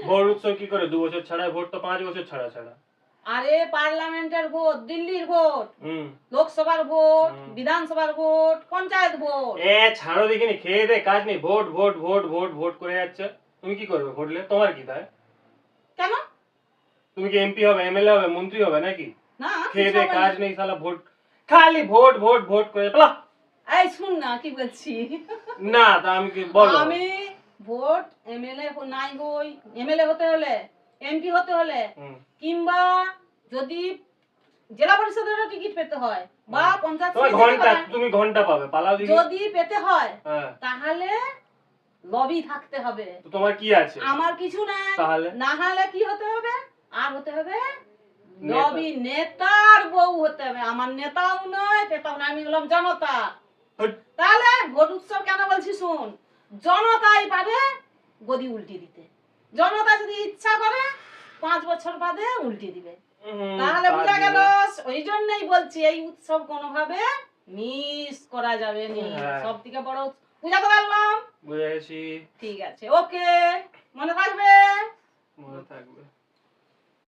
Vote উৎসব কি করে 2 বছর ছাড়া, ভোট তো 5 বছর ছাড়া ছাড়া। আরে পার্লামেন্টের ভোট, দিল্লির ভোট, হুম, লোকসভার ভোট, বিধানসভার ভোট, পঞ্চায়েত ভোট। ছাড়ো দেখিনি, খেয়ে দে কাজ নেই, vote vote vote vote vote করে যাচ্ছে। তুমি কি করবে ভোটলে? তোমার কি তাই? কেন? তুমি কি এমপি হবে, এমএলএ হবে, মন্ত্রী হবে নাকি? না, খেয়ে দে কাজ নেই, শালা ভোট খালি ভোট ভোট ভোট করে পালা। এই শুন না কি বলছি। না তা আমি কি বলো? আমি ভোট এমএলএ নাই হই, এমএলএ হতে হলে, এমপি হতে হলে, কিংবা যদি জেলা পরিষদের টিকিট পেতে হয় বা পঞ্চায়েত তুমি ঘন্টা পাবে, পালাও দিকে যদি পেতে হয় তাহলে লবি থাকতে হবে। তো তোমার কি আছে? আমার কিছু নাই। তাহলে না হলে কি হতে হবে? আর হতে হবে লবি, নেতার বউ হতে হবে। আমার নেতাও নয়, নেতাও নয়, আমি হলাম জনতা। তাহলে ভোট উৎসব কেন বলছি শুন, জনতাই পারে গদি উল্টে দিতে। জনতা যদি ইচ্ছা করে 5 বছর বাদে উল্টে দিবে। তাহলে বুঝা গেল। ওই জন্যই বলছি এই উৎসব কোনোভাবে মিস করা যাবে না। সব থেকে বড় বুঝাতে পারলাম? বুঝেছি। ঠিক আছে, ওকে, মনে থাকবে। মনে থাকবে।